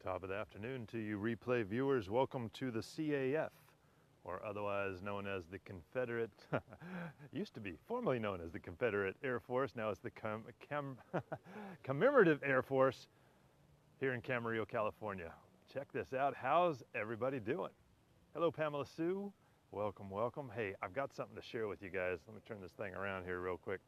Top of the afternoon to you replay viewers. Welcome to the CAF, or otherwise known as the Confederate, used to be formerly known as the Confederate Air Force. Now it's the Commemorative Air Force here in Camarillo, California. Check this out. How's everybody doing? Hello, Pamela Sue. Welcome, welcome. Hey, I've got something to share with you guys. Let me turn this thing around here real quick.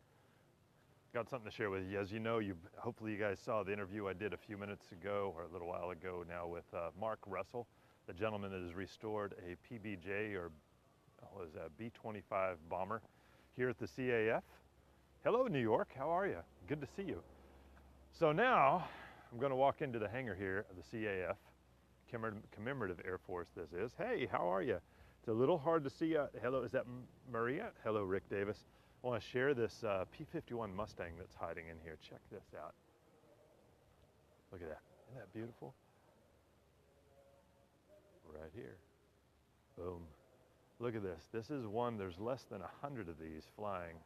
Got something to share with you. As you know, hopefully you guys saw the interview I did a few minutes ago, or a little while ago now, with Mark Russell, the gentleman that has restored a PBJ, or was a B-25 bomber here at the CAF. Hello, New York. How are you? Good to see you. So now I'm going to walk into the hangar here of the CAF, Commemorative Air Force this is. Hey, how are you? It's a little hard to see. Hello, is that Maria? Hello, Rick Davis. I want to share this P-51 Mustang that's hiding in here. Check this out. Look at that. Isn't that beautiful? Right here. Boom. Look at this. This is one, there's less than 100 of these flying.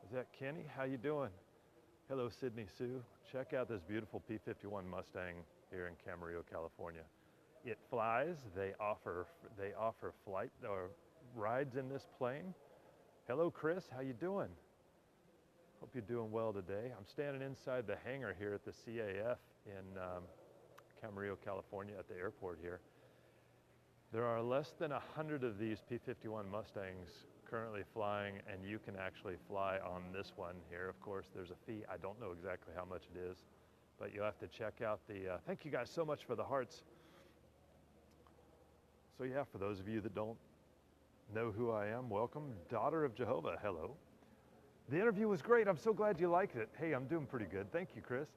Is that Kenny? How you doing? Hello, Sydney Sue. Check out this beautiful P-51 Mustang here in Camarillo, California. It flies. They offer flight or rides in this plane. Hello, Chris. How you doing? Hope you're doing well today. I'm standing inside the hangar here at the CAF in Camarillo, California, at the airport here. There are less than 100 of these P-51 Mustangs currently flying, and you can actually fly on this one here. Of course, there's a fee. I don't know exactly how much it is, but you'll have to check out the, thank you guys so much for the hearts. So yeah, for those of you that don't know who I am, welcome. Daughter of Jehovah, hello. The interview was great. I'm so glad you liked it. Hey, I'm doing pretty good. Thank you, Chris.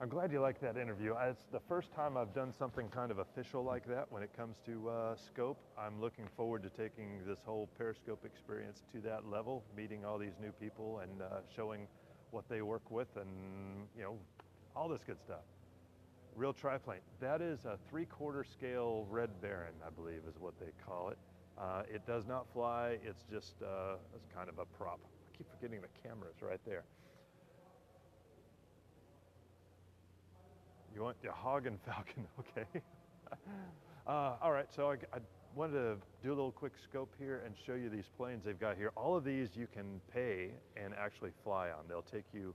I'm glad you liked that interview. It's the first time I've done something kind of official like that when it comes to scope. I'm looking forward to taking this whole Periscope experience to that level, meeting all these new people and showing what they work with and, you know, all this good stuff. Real triplane. That is a 3/4 scale Red Baron, I believe is what they call it. It does not fly. It's just it's kind of a prop. I keep forgetting the camera's right there. You want your Hog and Falcon, okay. All right, so I wanted to do a little quick scope here and show you these planes they've got here. All of these you can pay and actually fly on. They'll take you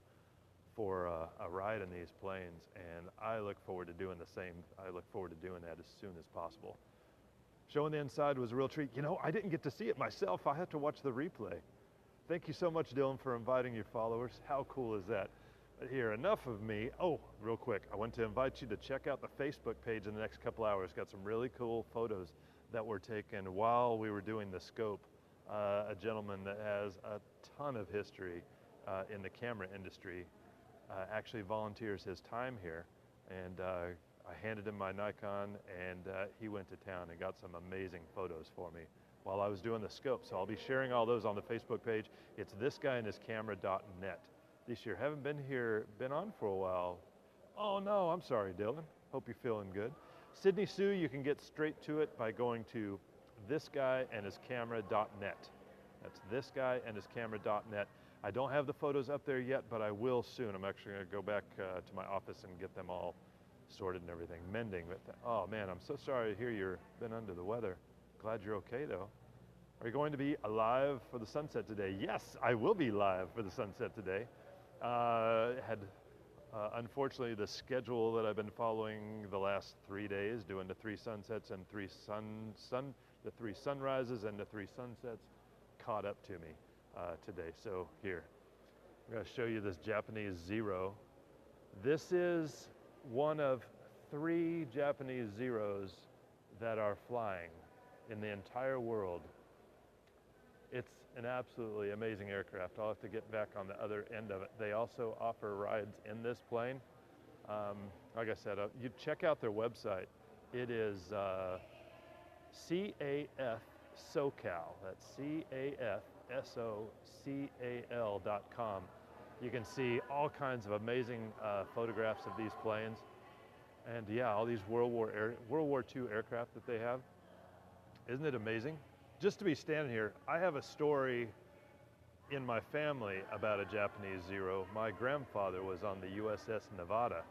for a ride in these planes, and I look forward to doing the same. I look forward to doing that as soon as possible. Showing the inside was a real treat. You know, I didn't get to see it myself. I had to watch the replay. Thank you so much, Dylan, for inviting your followers. How cool is that? But here, enough of me. Oh, real quick, I want to invite you to check out the Facebook page in the next couple hours. Got some really cool photos that were taken while we were doing the scope. A gentleman that has a ton of history in the camera industry actually volunteers his time here, and I handed him my Nikon, and he went to town and got some amazing photos for me while I was doing the scope. So I'll be sharing all those on the Facebook page. It's thisguyandhiscamera.net. This year, haven't been on for a while. Oh no, I'm sorry, Dylan. Hope you're feeling good. Sydney Sue, you can get straight to it by going to thisguyandhiscamera.net. That's thisguyandhiscamera.net. I don't have the photos up there yet, but I will soon. I'm actually going to go back to my office and get them all sorted and everything. Mending. Oh man, I'm so sorry to hear you've been under the weather. Glad you're okay though. Are you going to be live for the sunset today? Yes, I will be live for the sunset today. Unfortunately, the schedule that I've been following the last 3 days, doing the 3 sunsets and the 3 sunrises and the 3 sunsets, caught up to me today. So here, I'm going to show you this Japanese Zero. This is one of 3 Japanese Zeros that are flying in the entire world. It's an absolutely amazing aircraft. I'll have to get back on the other end of it. They also offer rides in this plane. Like I said, you check out their website. It is CAF SoCal. That's CAFSOCAL.com. You can see all kinds of amazing photographs of these planes. And yeah, all these World War II aircraft that they have. Isn't it amazing? Just to be standing here, I have a story in my family about a Japanese Zero. My grandfather was on the USS Nevada,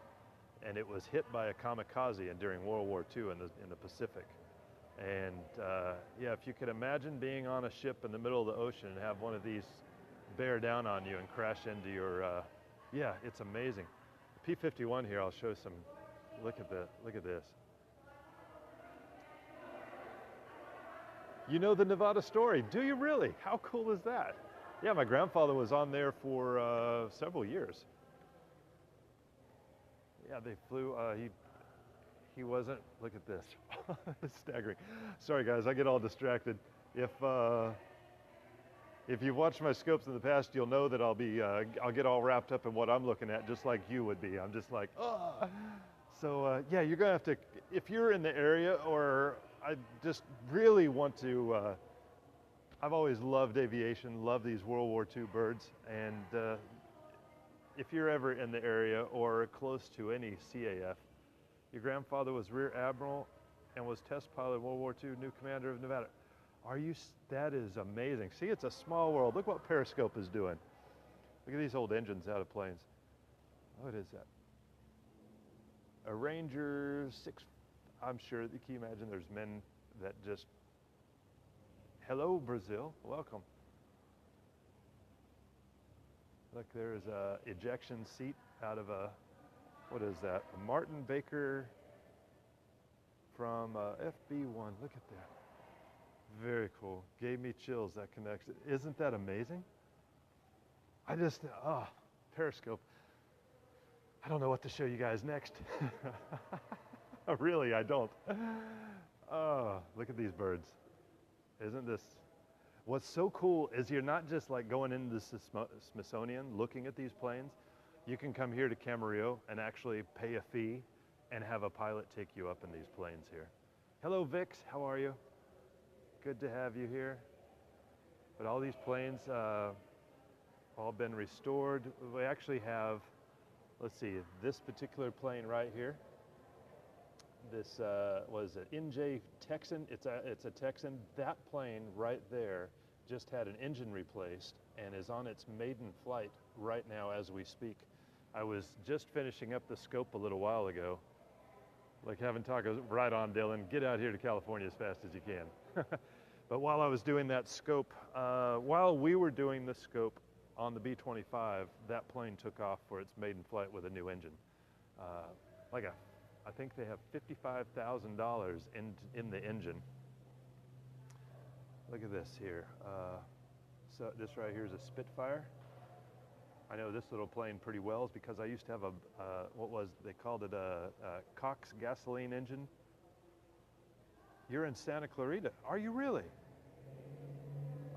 and it was hit by a kamikaze during World War II in the Pacific. And yeah, if you could imagine being on a ship in the middle of the ocean and have one of these bear down on you and crash into your, yeah, it's amazing. The P-51 here, I'll show some, look at this. You know the Nevada story, do you really? How cool is that? Yeah, my grandfather was on there for several years. Yeah, they flew, he wasn't, look at this, it's staggering. Sorry guys, I get all distracted. If you've watched my scopes in the past, you'll know that I'll get all wrapped up in what I'm looking at, just like you would be. I'm just like, oh. So yeah, you're gonna have to, if you're in the area, or I just really want to, I've always loved aviation, love these World War II birds, and if you're ever in the area or close to any CAF, your grandfather was Rear Admiral and was test pilot in World War II, new commander of Nevada. That is amazing. See, it's a small world. Look what Periscope is doing. Look at these old engines out of planes. What is that? A Ranger 6, I'm sure, can you imagine there's men that just, hello Brazil, welcome. Look, there's a ejection seat out of a, what is that? A Martin Baker from FB1, look at that. Very cool, gave me chills, that connection. Isn't that amazing? I just, Periscope. I don't know what to show you guys next. Really, I don't. Oh, look at these birds. Isn't this? What's so cool is you're not just like going into the Smithsonian looking at these planes. You can come here to Camarillo and actually pay a fee and have a pilot take you up in these planes here. Hello, Vix, how are you? Good to have you here. But all these planes all been restored. We actually have, let's see, this particular plane right here. This was an NJ Texan. It's a Texan. That plane right there just had an engine replaced and is on its maiden flight right now as we speak. I was just finishing up the scope a little while ago. Like having tacos, right on, Dylan. Get out here to California as fast as you can. But while I was doing that scope, while we were doing the scope on the B-25, that plane took off for its maiden flight with a new engine. I think they have $55,000 in the engine. Look at this here. So this right here is a Spitfire. I know this little plane pretty well because I used to have they called it a Cox gasoline engine. You're in Santa Clarita. Are you really?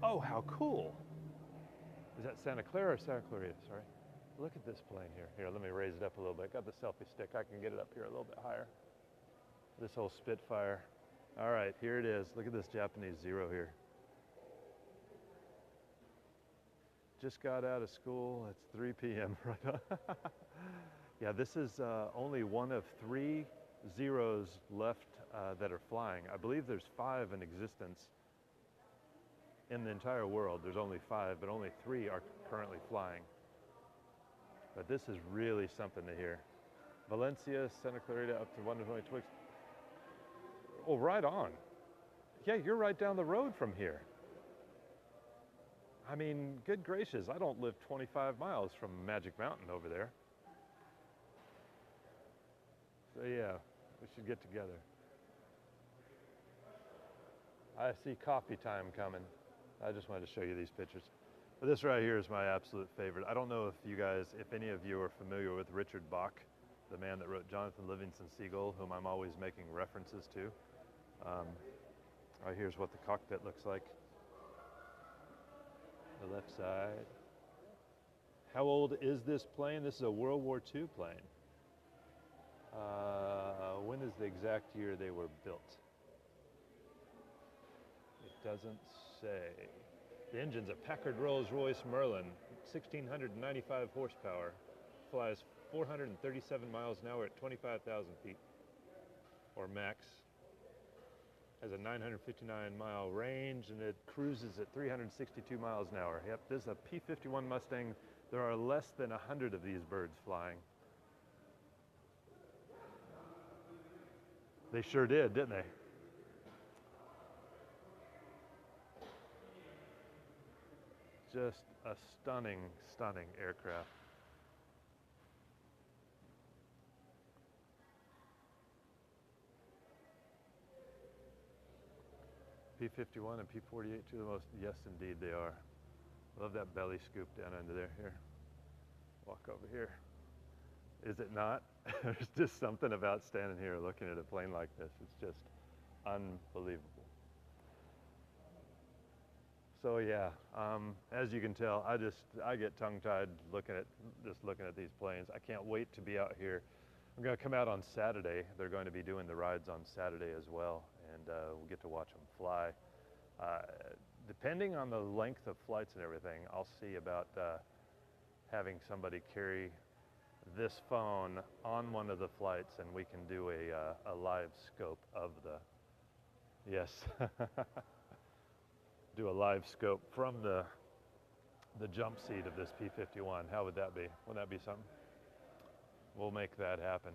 Oh, how cool. Is that Santa Clara or Santa Clarita? Sorry. Look at this plane here. Here, let me raise it up a little bit. Got the selfie stick. I can get it up here a little bit higher. This whole Spitfire. All right, here it is. Look at this Japanese Zero here. Just got out of school. It's 3 p.m. right on. Yeah, this is only one of 3 Zeros left that are flying. I believe there's 5 in existence in the entire world. There's only 5, but only 3 are currently flying. But this is really something to hear. Valencia, Santa Clarita, up to 120 Twix. Oh, right on. Yeah, you're right down the road from here. I mean, good gracious, I don't live 25 miles from Magic Mountain over there. So yeah, we should get together. I see coffee time coming. I just wanted to show you these pictures. But this right here is my absolute favorite. I don't know if any of you are familiar with Richard Bach, the man that wrote Jonathan Livingston Seagull, whom I'm always making references to. Right here's what the cockpit looks like. The left side. How old is this plane? This is a World War II plane. When is the exact year they were built? It doesn't say. The engine's a Packard Rolls-Royce Merlin, 1,695 horsepower, flies 437 miles an hour at 25,000 feet, or max. Has a 959-mile range, and it cruises at 362 miles an hour. Yep, this is a P-51 Mustang. There are less than 100 of these birds flying. They sure did, didn't they? Just a stunning, stunning aircraft. P-51 and P-48, two of the most, yes indeed they are. Love that belly scoop down under there. Here, walk over here. Is it not? There's just something about standing here looking at a plane like this. It's just unbelievable. So yeah, as you can tell, I get tongue-tied looking at these planes. I can't wait to be out here. I'm going to come out on Saturday. They're going to be doing the rides on Saturday as well, and we'll get to watch them fly. Depending on the length of flights and everything, I'll see about having somebody carry this phone on one of the flights, and we can do a live scope of the, yes, do a live scope from the jump seat of this P-51. How would that be? Wouldn't that be something? We'll make that happen.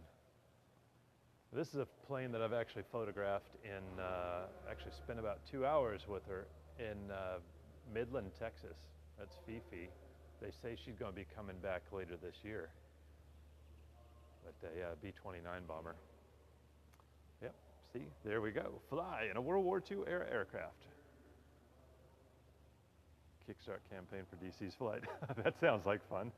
This is a plane that I've actually photographed in, actually spent about 2 hours with her in Midland, Texas. That's Fifi. They say she's going to be coming back later this year. But yeah, B-29 bomber. Yep, see, there we go. Fly in a World War II era aircraft. Kickstart campaign for DC's flight. That sounds like fun.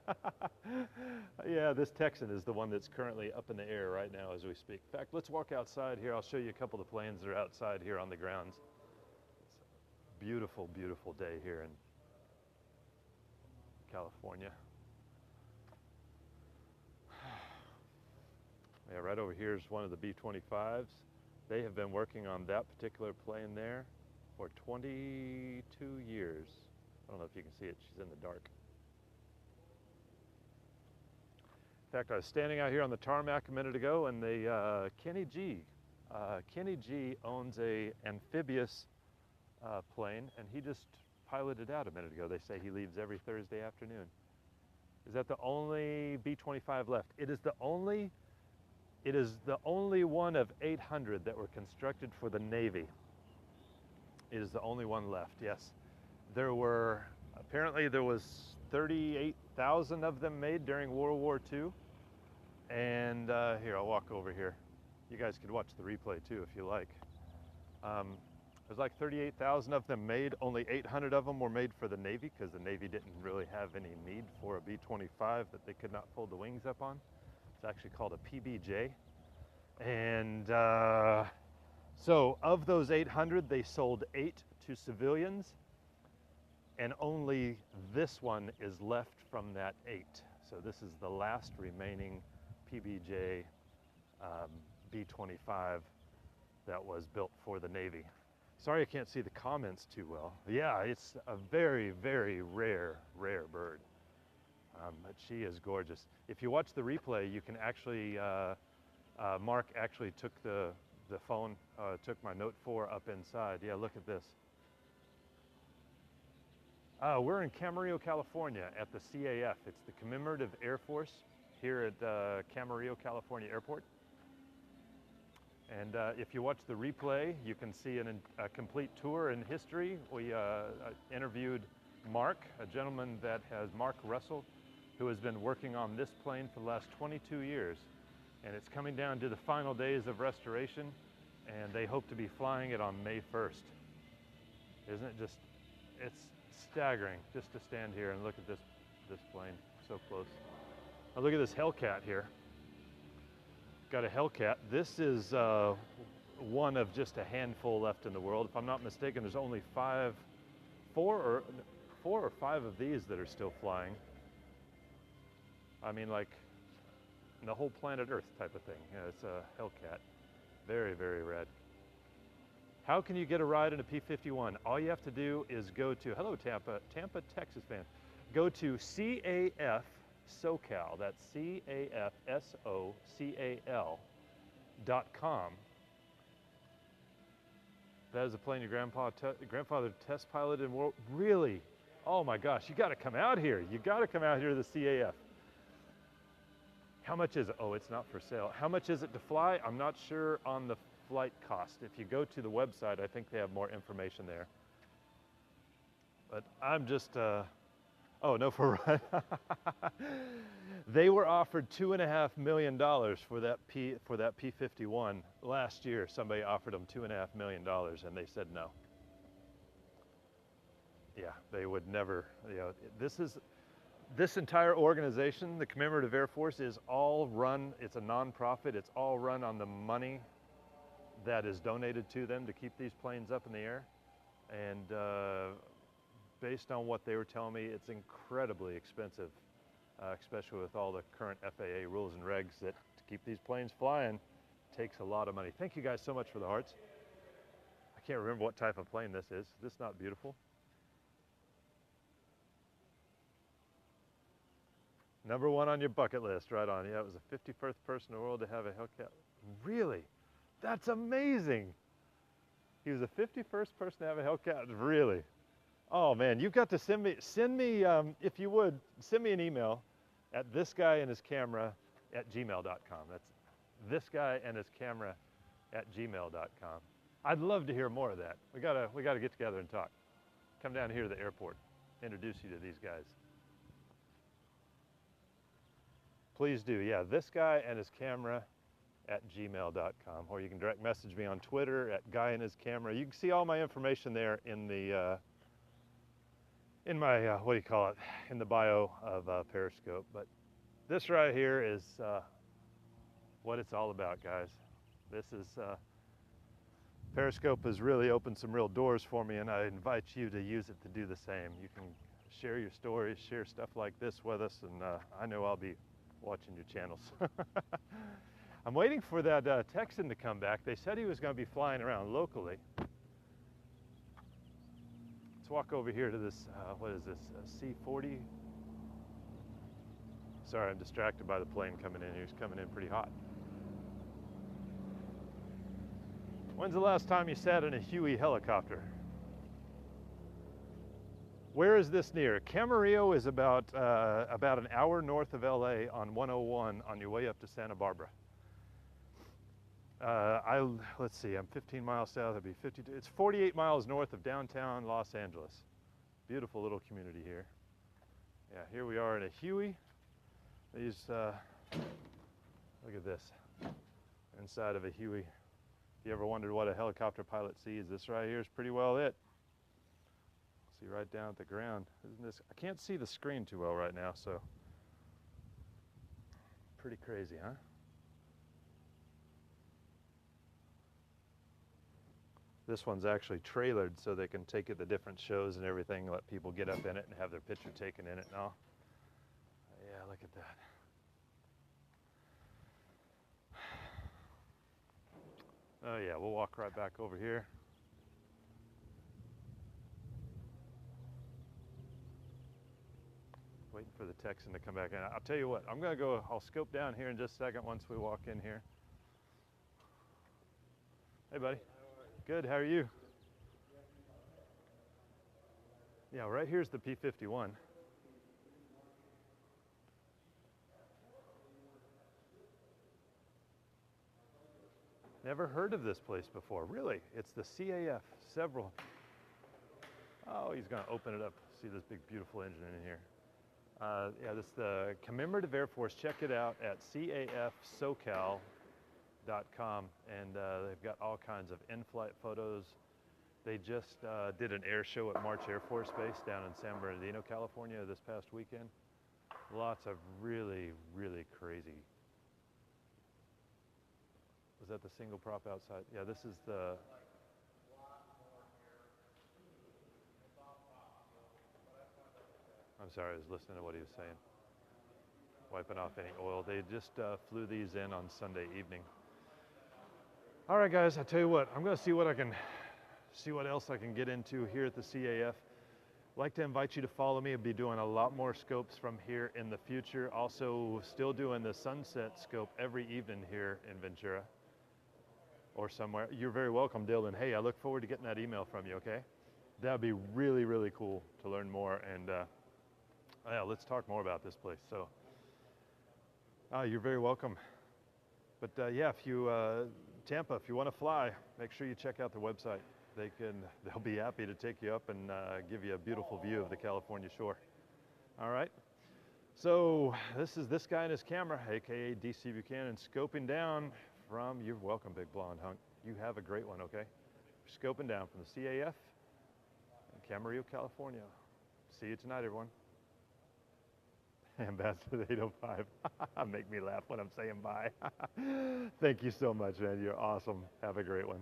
Yeah, this Texan is the one that's currently up in the air right now as we speak. In fact, let's walk outside here. I'll show you a couple of the planes that are outside here on the grounds. It's a beautiful, beautiful day here in California. Yeah, right over here is one of the B-25s. They have been working on that particular plane there for 22 years. I don't know if you can see it, she's in the dark. In fact, I was standing out here on the tarmac a minute ago, and Kenny G owns a amphibious plane, and he just piloted out a minute ago. They say he leaves every Thursday afternoon. Is that the only B-25 left? It is the only one of 800 that were constructed for the Navy. It is the only one left, yes. Apparently there was 38,000 of them made during World War II. And here, I'll walk over here. You guys could watch the replay too if you like. There's like 38,000 of them made. Only 800 of them were made for the Navy because the Navy didn't really have any need for a B-25 that they could not fold the wings up on. It's actually called a PBJ. And so of those 800, they sold 8 to civilians, and only this one is left from that 8. So this is the last remaining PBJ B-25 that was built for the Navy. Sorry I can't see the comments too well. Yeah, it's a very, very rare bird. But she is gorgeous. If you watch the replay, you can actually, Mark actually took the phone, took my Note 4 up inside. Yeah, look at this. We're in Camarillo, California at the CAF. It's the Commemorative Air Force here at Camarillo, California Airport. And if you watch the replay, you can see a complete tour in history. We interviewed Mark, a gentleman that has, Mark Russell, who has been working on this plane for the last 22 years. And it's coming down to the final days of restoration, and they hope to be flying it on May 1st. Isn't it just, it's staggering just to stand here and look at this plane so close. Now look at this Hellcat here. Got a Hellcat. This is one of just a handful left in the world. If I'm not mistaken, there's only four or five of these that are still flying. I mean, like the whole planet Earth type of thing. Yeah, it's a Hellcat. Very, very rad. How can you get a ride in a P-51? All you have to do is go to, hello Tampa, Texas fan. Go to CAF SoCal, that's CAFSOCAL.com. That is a plane your grandfather test piloted in world, really? Oh my gosh, you gotta come out here. You gotta come out here to the CAF. How much is it? Oh, it's not for sale. How much is it to fly? I'm not sure on the flight cost. If you go to the website, I think they have more information there. But I'm just, oh, no, for right. They were offered $2.5 million for that P-51 last year. Somebody offered them $2.5 million, and they said no. Yeah, they would never. You know, this entire organization, the Commemorative Air Force, is all run. It's a nonprofit. It's all run on the money that is donated to them to keep these planes up in the air, and based on what they were telling me, it's incredibly expensive, especially with all the current FAA rules and regs that to keep these planes flying takes a lot of money. Thank you guys so much for the hearts. I can't remember what type of plane this is. Is this not beautiful? Number one on your bucket list, right on. Yeah, it was the 51st person in the world to have a Hellcat. Really? That's amazing. He was the 51st person to have a Hellcat, really? Oh man, you've got to send me, if you would, send me an email at thisguyandhiscamera@gmail.com. That's thisguyandhiscamera@gmail.com. I'd love to hear more of that. We gotta get together and talk. Come down here to the airport, introduce you to these guys. Please do, yeah, thisguyandhiscamera@gmail.com, or you can direct message me on Twitter at GuyAndHisCamera. You can see all my information there in the in my, what do you call it, in the bio of Periscope. But this right here is what it's all about, guys. This is, Periscope has really opened some real doors for me, and I invite you to use it to do the same. You can share your stories, share stuff like this with us, and I know I'll be watching your channels. I'm waiting for that Texan to come back. They said he was going to be flying around locally. Walk over here to this, what is this, C-40? Sorry, I'm distracted by the plane coming in here. He's coming in pretty hot. When's the last time you sat in a Huey helicopter? Where is this near? Camarillo is about an hour north of LA on 101 on your way up to Santa Barbara. Let's see, I'm 15 miles south, it'd be 52. It's 48 miles north of downtown Los Angeles. Beautiful little community here. Yeah, here we are in a Huey. These, look at this, inside of a Huey. If you ever wondered what a helicopter pilot sees, this right here is pretty well it. See right down at the ground. Isn't this, I can't see the screen too well right now, so pretty crazy, huh? This one's actually trailered so they can take it to different shows and everything, let people get up in it and have their picture taken in it and all. Yeah, look at that. Oh yeah, we'll walk right back over here. Waiting for the Texan to come back in. I'll tell you what, I'm gonna go, I'll scope down here in just a second once we walk in here. Hey buddy. Good, how are you? Yeah, right here's the P-51. Never heard of this place before, really. It's the CAF, several. Oh, he's gonna open it up. See this big, beautiful engine in here. Yeah, this is the Commemorative Air Force. Check it out at cafsocal.com, and they've got all kinds of in-flight photos. They just did an air show at March Air Force Base down in San Bernardino, California this past weekend. Lots of really, really crazy. Was that the single prop outside? Yeah, this is the... I'm sorry, I was listening to what he was saying. Wiping off any oil. They just flew these in on Sunday evening. All right, guys, I tell you what, I'm gonna see what else I can get into here at the CAF. I'd like to invite you to follow me. I'll be doing a lot more scopes from here in the future. Also, still doing the sunset scope every evening here in Ventura or somewhere. You're very welcome, Dylan. Hey, I look forward to getting that email from you, okay? That'd be really, really cool to learn more, and yeah, let's talk more about this place. So, you're very welcome. But yeah, if you, Tampa, if you want to fly, make sure you check out their website. They'll be happy to take you up and give you a beautiful view of the California shore. All right. So this is this guy and his camera, AKA DC Buchanan, scoping down from, you're welcome, big blonde hunk. You have a great one, okay? Scoping down from the CAF in Camarillo, California. See you tonight, everyone. Ambassador 805. Make me laugh when I'm saying bye. Thank you so much, man. You're awesome. Have a great one.